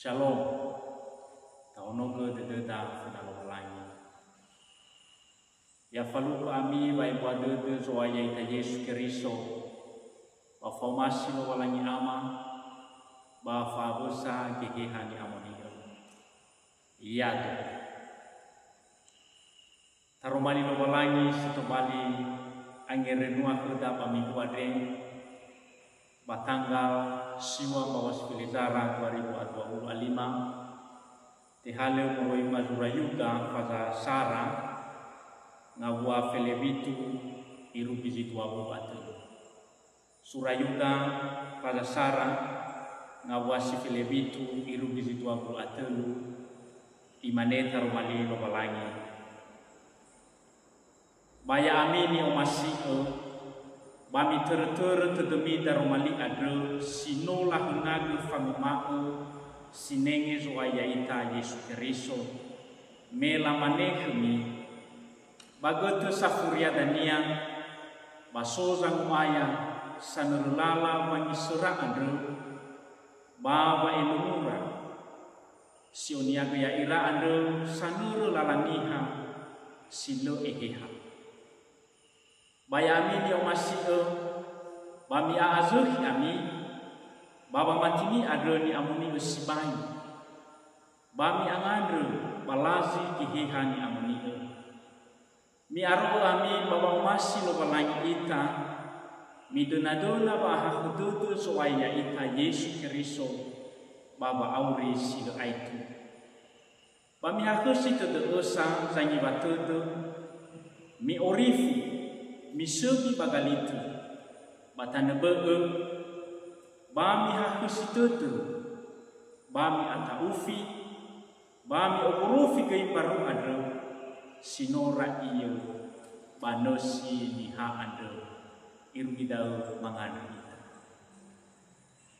Shalom. Taonogo dededa fenalo langi. Ya falu ami bai buade zoaya ita Yesus Kristo. Ba formasi lo langi ama. Ba fabosa gegehani amoniga. Iya tu. Taromali lo langi setobali angerenua kerda pamiku adeng. Batanggal siwa bawas filizara 2025 tehale moroi mazura yuga faza sara ngawua felebitu irubizitu abu batu surayuga faza sara ngawua si felebitu irubizitu abu batu imaneta rumali lobalangi baya amini omasi bami ter tedemi darumali adre sinola hunage famimau sinenge zoaya ita Yesus Kristo mela manehmi bagoto safuria dania basoza ngumaya sanurlala mangisura adre baba enumura sionia ya ira adre sanurlala niha silo eheha bayami dia masih bami azuh ami baba matini adoni amuni usibai bami angandre balazi kihihani amuni mi aro ami baba masih lo balangi ita mi donadona baha hududu soaya ita Yesus Kristo baba auri silo aitu bami hakusi tedosa zangi batudu mi orifi misubi bagalitu batana bege bami hakusitutu bami ataufi bami okurufi kei baru adro sinora iyo banosi niha adro irugidau mangana ita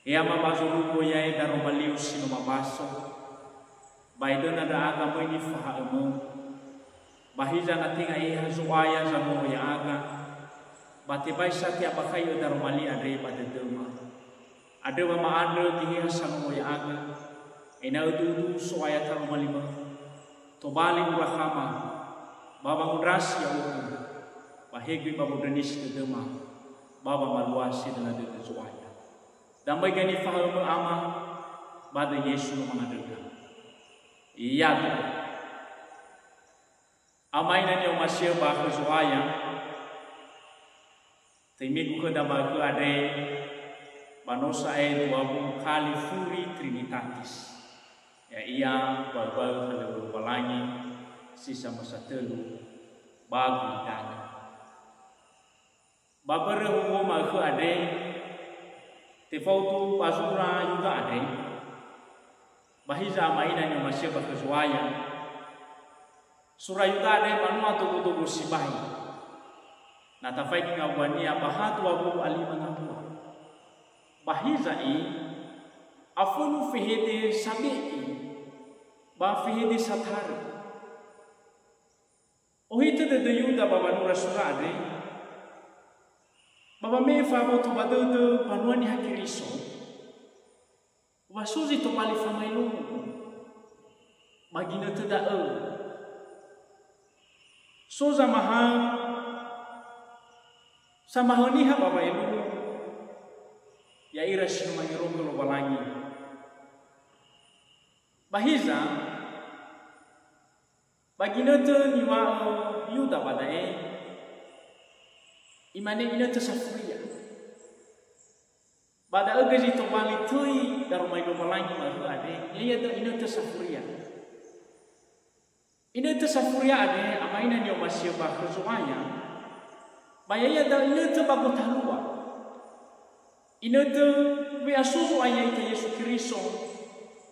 ya mabazuru boyai daromaliu sino mabaso baidona da agama ini fahamu bahiza natinga iha zuaya zamo ya aga bati baisa ti abakai darumali ade pada dema ada mama ada tihi hasamo ya aga ena udu suaya tarumali ma to bali rahama baba mudrasi ya uku bahegi baba denis ke dema baba maluasi dengan de suaya damai gani faham ama bada Yesus mengadega iya amainan yang masih bahas suaya Timi kuka dama ku ade panosa tuabu kali furi trinitatis. Ya ia bal-bal kalau balangi sisa masa telu bagu dana. Babere umum aku ade tefautu pasura juga ade. Bahiza mainan yang masih berkesuaian. Surah juga ade manua tubuh sibai. Natafai ngawani abahatu abu alima ngapua bahizai afunu fihede sabi'i ba fihede satari ohita de yuda baba nura surade baba mefa botu badode panuani hakiriso wasuzi to mali famailu magina teda'e soza maha sama honiha baba ibu ya ira sino mangirongo lo balangi bahiza baginoto niwa yuda badae imane inoto safuria bada agezi to bali tui darumai lo balangi malu ade ya to inoto safuria ade amaina ni masih bahruzuaya bayaya da inoto bagu talua inoto biasusu ayah ita Yesus Kristo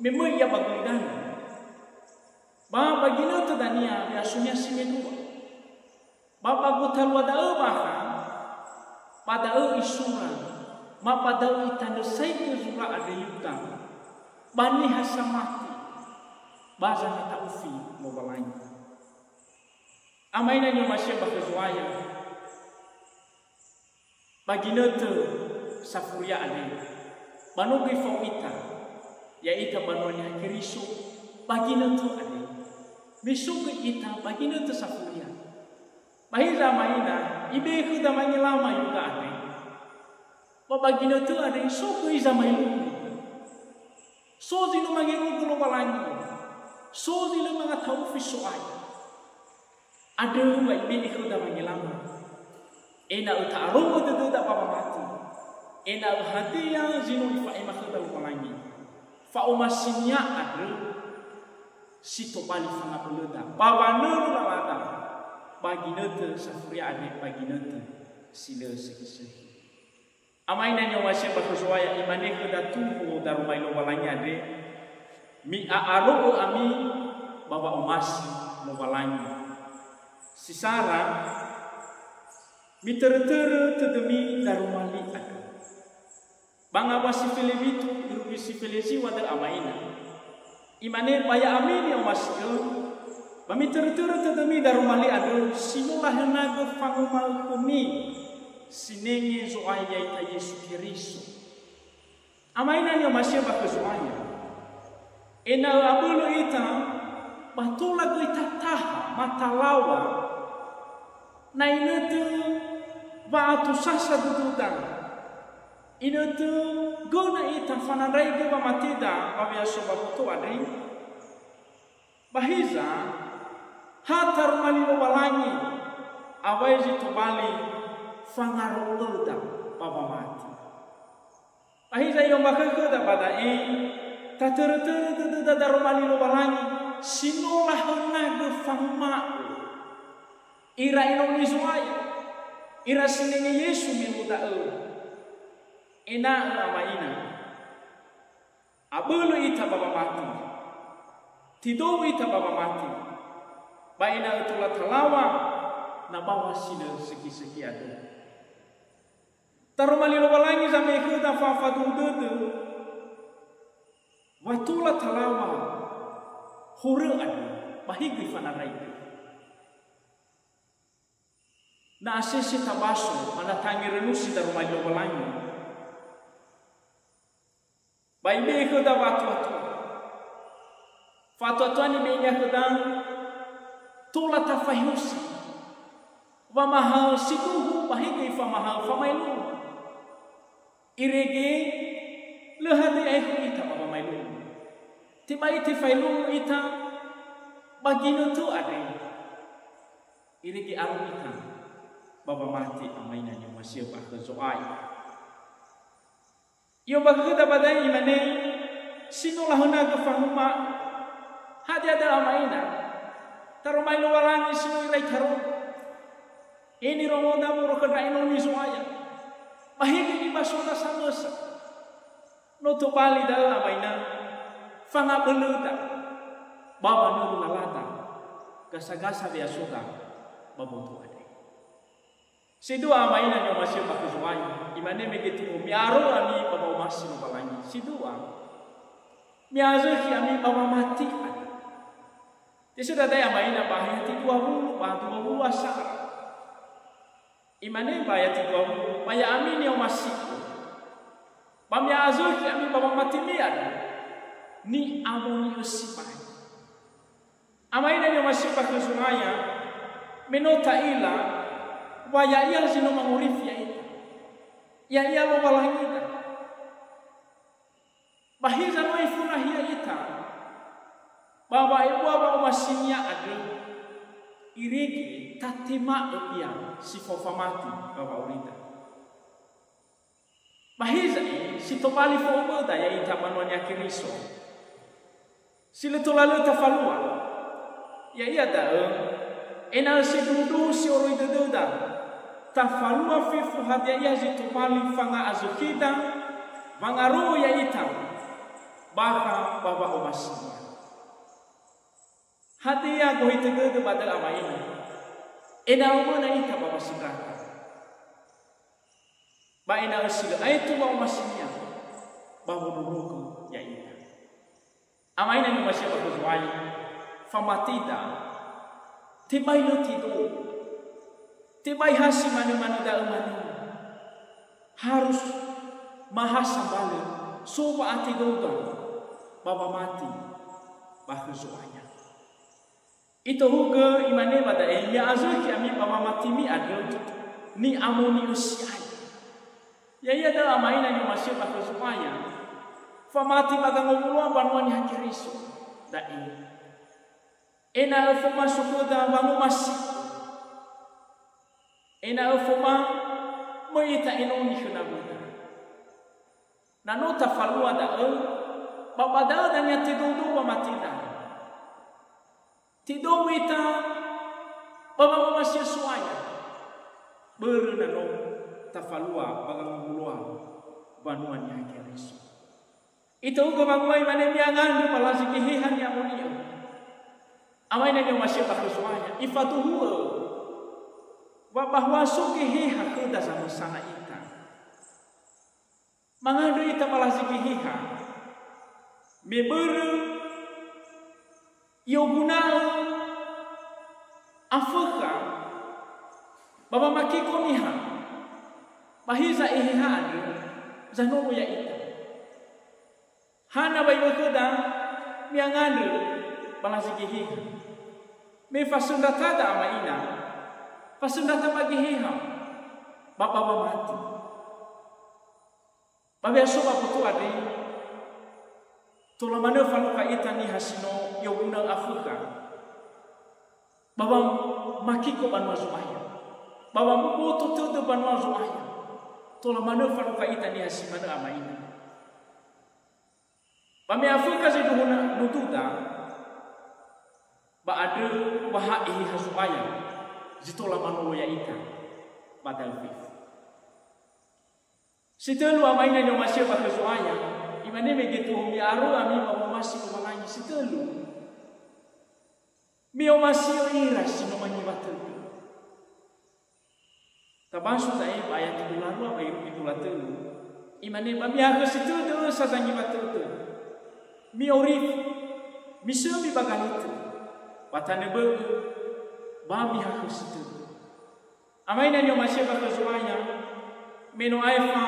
memang ia bagu dana ba baginoto dania biasunya simedua ba bagu talua da baha pada isura ma pada itanda saitu zura ada yuta bani hasamati baza na taufi mo balanya amaina ni masih bakezuaya baginoto safuria ade manugi fawita ya ita banwanya kiriso bagina tu ade misuku ita bagina tu safuria mahira maina ibe ku da mangilama yuga ade bagina tu ade suku iza mailu so zino mangiru kulo balangi so zino mga taufi soai ade wa ibe ku da mangilama ena uta aromo tu da papa mati ena hadia zino ifa imakhuda balangi fa umasinya ade sito bali fanga peluda bawana lalada bagi nete safuria ade bagi nete sila sekisih amaina nyo masih bakusuaya imane kuda tuhu darumai lo balanya ade mi aaru ami baba umasi lo balanya sisara mi tere tedemi darumali ade banga wasi filibitu irugi si filisi wadal amaina imane baya amin yang masih bami tere tedemi darumali ade sinulah naga fangumal kumi sinenge zoaya ita Yesu Kiristo amaina yang masih bakusuaya ena abulu ita batula ita taha matalawa na inatu batu sasa dududan inatu gona ita fanandai ke matida babia soba tu adri bahiza hatar malilo balangi awaizi tubali fangaroda baba mati bahiza yang bakakuda pada tatere darumali lo balangi sinolah naga fangma ira inonisuaya ira sinenge Yesu minuda ena amaina abulu ita baba mati tido ita baba mati baina utula talawa na bawa sila seki adu tarumali lo balangi sampai ke da fa dudu watula talawa hore adu bahigi fanarai na asese tabaso mana tangi renusi darumali lo balangi baibe ke da watu ni menya ke da tula tafahusi wa mahal situhu bahigi fa mahal fa mailu irege lehadi aiku ita baba mailu tibai ti failu ita bagino tu ade irege aru ita baba mati amaina nya masih bah zoai yo bagda badai mane sinulah na gefangma hadi ada amaina tarumai lo walangi sinu irai taru ini romoda muro kena inoni zoaya mahigi ni basona samasa noto bali dala amaina fanga beluta baba nuru nalata gasa-gasa dia suka babotu ade sidua amaina nyo masih bakuzuai imane begitu miaro ami baba masih balangi sidua miazo ki ami baba mati ade disudah daya amaina bahaya ti 20 asa imane bahaya ti 20 bahaya ami nyo masih miazo ki ami baba mati ade ni amoni usipai amaina nyo masih bakuzumaya menota ila waya ia sino mangurif ya itu ya ia lo walangi ita bahiza no ifuna hiya ita baba ibu baba masinya ada irigi tatima ia si fofamati baba urita bahiza si topali fomoda ya ita manonya kiriso sila tolalu tafalua ya iya da ena si dudu si oro duda tafalua fi fuhadia ya zitu pali fanga azukida mangaru ya ita baka baba omasinya hati ya go itu ke badal amaina ena umana ita baba sibrata ba ena usila aitu baba omasinya baba duduku ya ita amaina ni masih berzuai famatida tibai no tido tibai hasi mana-mana da umanu harus mahasa balik soba ati doda baba mati bahuzuanya. Ito huga imane pada ya azuki ami baba mati mi ada ni amoni usiai. Ya ya da amaina ni masih bahuzuanya. Famati bagangulua banuani hakiriso dai. Ena fuma sukuda bangu masih. Ena fuma moita inoni khunabuda. Nanota falua da babada dan ya tidudu bamatida. Tidu wita baba masih suaya. Bernano tafalua bagangulua banuani hakiriso. Itu gabagway manem yangan di palasi kihihan yang munio. Amai na yung masih bahuzuanya ifatuhu wa bahwa sukihiha kuda sa sana ita. Mangado ita palasi kihiha meburu yoguna afuka baba makiko miha bahiza ihiha zanobo ya ita. Hana bayi kuda miangado palasi kihiha. Me fasundata da amaina fasundata magihiha baba mati baba soba putu ade tolamane faluka itani hasino yoguna Afrika baba makiko banwa zuaya baba mutu tutu banwa zuaya tolamane faluka itani hasimana amaina bame Afrika zeduhuna nutuda ba ada bahai hasuaya zitola mano ya ita badal fi sitelu amaina nyo masih bahasuaya imane begitu mi aru ami mama masih kumangi sitelu mio masih ira sino manyi batu tabasu dai ayat itu lalu apa itu latelu imane ba mi aru sitelu sasangi batu mi orif mi sumi baganitu watane be bami hakus itu amaina nyo masih bahuzuanya meno aifa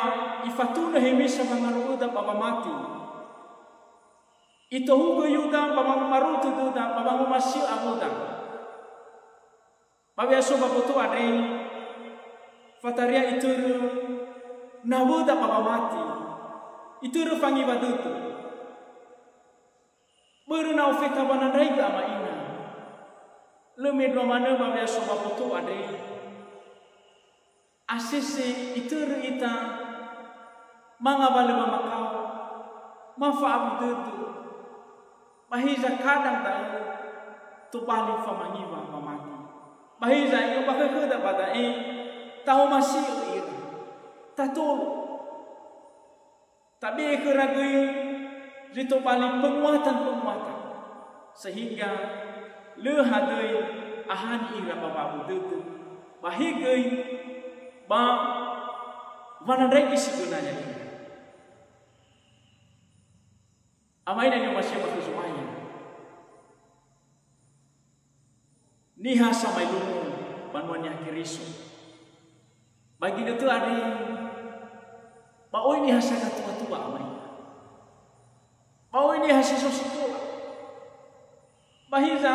ifatuna hemisa bangaruda baba mati ito hugo yuda baba marutu duda baba masih amuda baba soba botu ade fataria itu nabuda baba mati itu rufangi badutu baru na ofeta banandai ga amaina leme dua mana bapa soba putu ada asese itu ita mangabale mamakau mafaab dudu bahiza kadang tahu tu bali famangiwa mamati bahiza yo bakakeda pada tahu masih ira tatul tapi keragui itu bali penguatan sehingga lehadai ahan ira bapa budu bahigai ba wanandai sebenarnya amaina nyo masih bahuzuanya niha samai lumu banuannya kirisu bagi itu ada baoi niha sana tua-tua amaina baoi niha sesuatu bahiza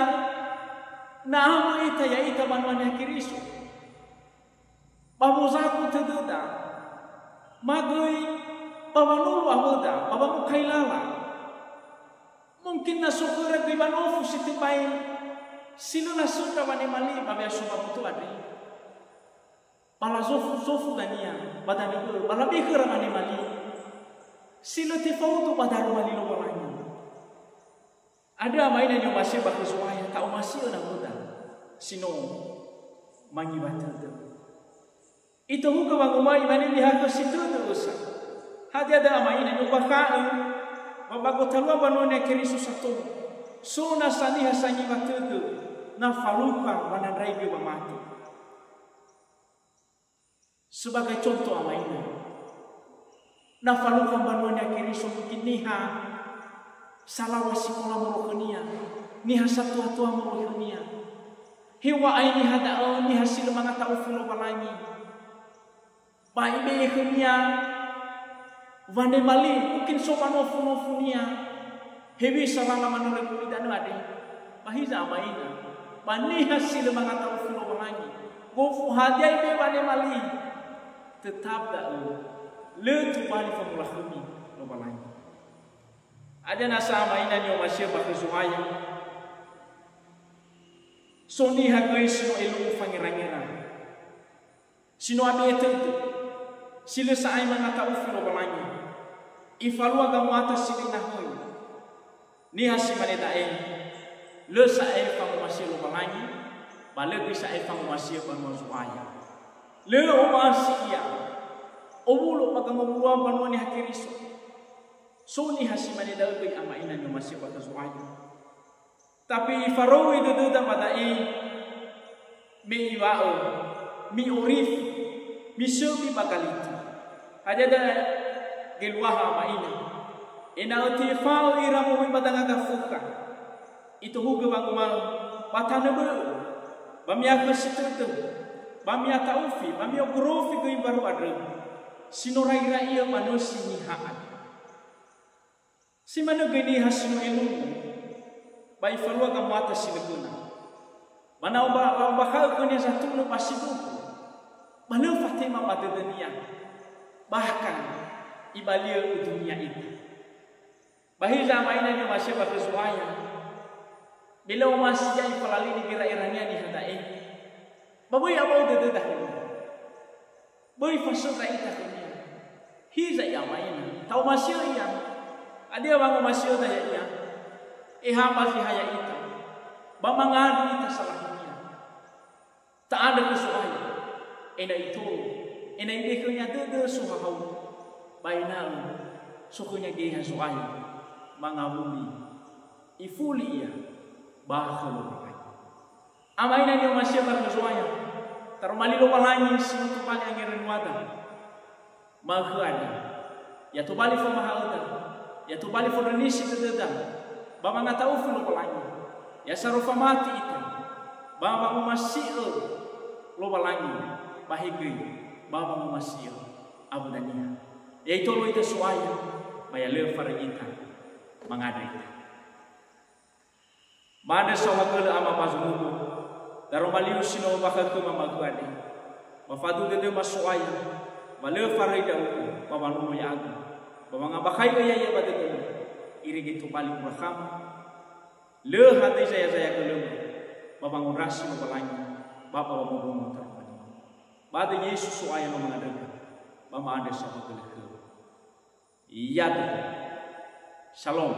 naamu ita ya ita banuannya kirisu babuzaku teduda magui babanulu amuda babamu kailala mungkin nasukura di banofu sitipai silo nasuka bani mali babya suba putu adi pala zofu dania badani guru pala bikura bani mali silo tifautu badaru mali lo walanya ada mainan yang masih bahuzuaya tau masih na muda sino mangibata itu hukum agama imani dihakku situ dosa. Hadi ada amaina nyubakai babago talua banone kerisu satu. Suna saniha sanyi batudu na faluka wanandrai biwa mati. Sebagai contoh amaina. Na faluka banone kerisu mungkin niha salawasi pola morokonia. Niha satu-atua morokonia. Hiwa aini hadao niha silu mangata ufulo balangi. Pai be khnia vande mali mungkin sopa nofu nia Hebi salala manure kumidano ade. Bahiza amaina. Bani hasil mga tao filo malangi. Gofu hadiay be bani mali. Tetap dah le tu bali famula kami lo malangi. Ada nasa amaina ni omasir bakizuhaya. Soni hagoi sino elu fangirangira. Sino abi etentu. Sila saay mga tao filo malangi. Ifalua gamu atas sili nahoy. Ni hasi manetae. Le saay fangumasir lo malangi. Balik bisa saay fangumasir panwazuhaya. Le omasir. Obulo pagangoburuan panwani hakiriso. Soni hasi manetae kay amainan yung masir panwazuhaya. Tapi Farao itu tidak madai mi iwao, mi orif, mi sebi bagalitu. Ada dah geluah maina. Ina uti fao iramu mi badanga gafuka. Itu huga bangumal patana ber. Bamia kesitu, bamia taufi, bamia gurofi ke baru ada. Sinorai rai manusia nihaan. Si mana gini hasinu ilmu. Bai falua kamu atas silekuna. Mana bakal kini satu lu pasti tu. Mana Fatimah pada dunia. Bahkan ibalia dunia itu. Bahir zaman ini masih berkesuaian. Bila masih jadi pelali di kira-kiranya di hadai. Babai apa udah dah ini. Babai fasal rai dah ini. Hiza yang main. Tahu masih yang. Ada orang masih dah yang. Masih haya itu, bamangan kita salahnya. Tak ada kesuaian. Ena itu, ena ini kenya dede suhau, bainal, sukunya geha suai, mangabumi, ifuli ya, bahkan. Amaina dia masih berkesuaian. Termali lupa lagi sesuatu yang ngerin wadah. Mahuada, ya tu balik pemahalan, ya tu balik fornisi dede. Bapa nggak tahu film lagi, ya sarufa mati itu, bapa masih lo lagi, bahigi, bapa masih abu dania, yaitu lo itu suaya, bayar levar kita, mengadai. Mana soal ke ama mazmubu, dalam baliu sino bakal ke mama kuade, bafadu dede masuaya, balevar itu, bapa lo yang, bapa nggak bakai ya pada dulu. Iri gitu paling berakam, le hati saya kelem, bapak ngurasi bapak bapak ngomong terpani. Bade Yesus suaya mengadakan, bapak ada sahabat kelem. Iya, shalom.